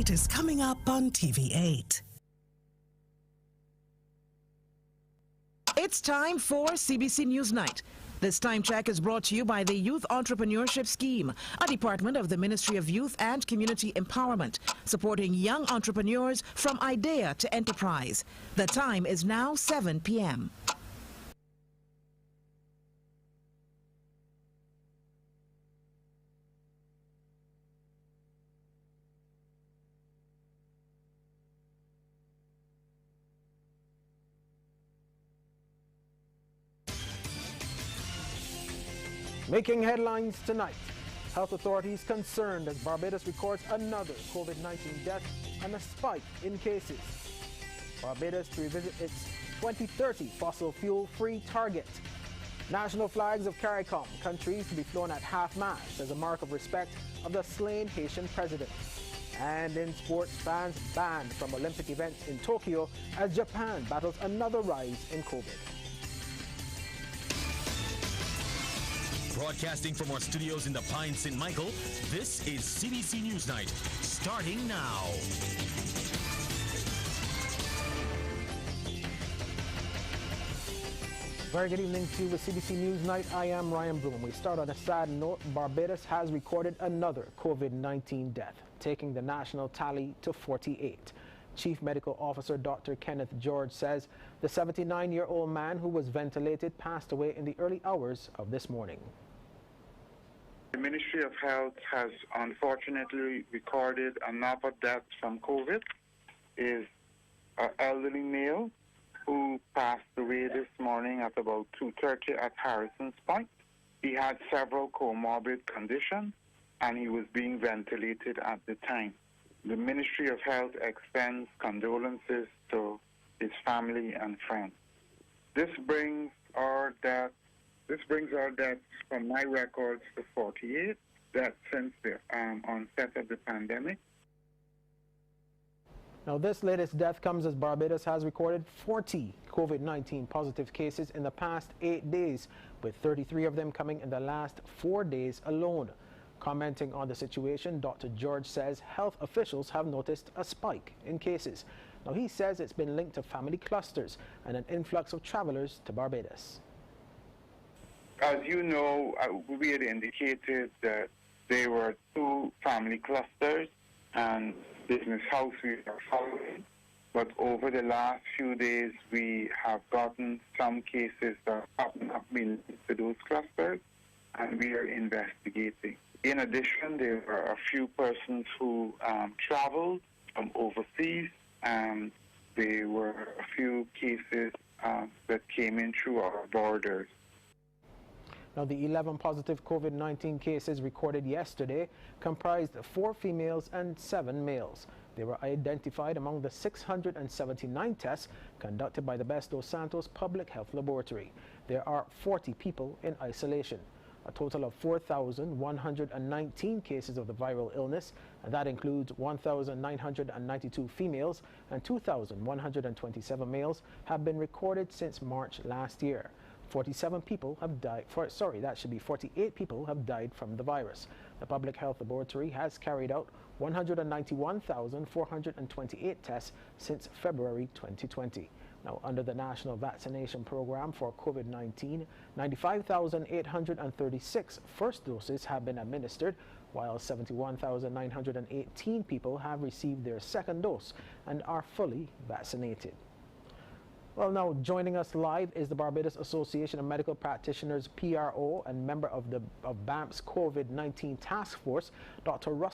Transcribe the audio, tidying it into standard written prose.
Night is coming up on TV8. It's time for CBC News Night. This time check is brought to you by the Youth Entrepreneurship Scheme, a department of the Ministry of Youth and Community Empowerment, supporting young entrepreneurs from idea to enterprise. The time is now 7 p.m. Making headlines tonight, health authorities concerned as Barbados records another COVID-19 death and a spike in cases. Barbados to revisit its 2030 fossil fuel-free target. National flags of CARICOM countries to be flown at half-mast as a mark of respect of the slain Haitian president. And in sports, fans banned from Olympic events in Tokyo as Japan battles another rise in COVID. Broadcasting from our studios in the Pine St. Michael, this is CBC News Night, starting now. Very good evening to you with CBC News Night. I am Ryan Bloom. We start on a sad note. Barbados has recorded another COVID-19 death, taking the national tally to 48. Chief Medical Officer Dr. Kenneth George says the 79-year-old man who was ventilated passed away in the early hours of this morning. The Ministry of Health has unfortunately recorded another death from COVID. Is an elderly male who passed away this morning at about 2:30 at Harrison's Point. He had several comorbid conditions and he was being ventilated at the time. The Ministry of Health extends condolences to his family and friends. This brings our deaths from my records to 48 deaths since the onset of the pandemic. Now, this latest death comes as Barbados has recorded 40 COVID-19 positive cases in the past 8 days, with 33 of them coming in the last 4 days alone. Commenting on the situation, Dr. George says health officials have noticed a spike in cases. Now, he says it's been linked to family clusters and an influx of travelers to Barbados. As you know, we had indicated that there were 2 family clusters and business house we are following. But over the last few days, we have gotten some cases that have not been linked to those clusters, and we are investigating. In addition, there were a few persons who traveled from overseas, and there were a few cases that came in through our borders. Now, the 11 positive COVID-19 cases recorded yesterday comprised 4 females and 7 males. They were identified among the 679 tests conducted by the Best dos Santos Public Health Laboratory. There are 40 people in isolation. A total of 4,119 cases of the viral illness, and that includes 1,992 females and 2,127 males, have been recorded since March last year. 47 people have died, 48 people have died from the virus. The Public Health Laboratory has carried out 191,428 tests since February 2020. Now, under the National Vaccination Program for COVID-19, 95,836 first doses have been administered, while 71,918 people have received their second dose and are fully vaccinated. Well, now joining us live is the Barbados Association of Medical Practitioners, PRO, and member of BAMP's COVID-19 Task Force, Dr. Russell.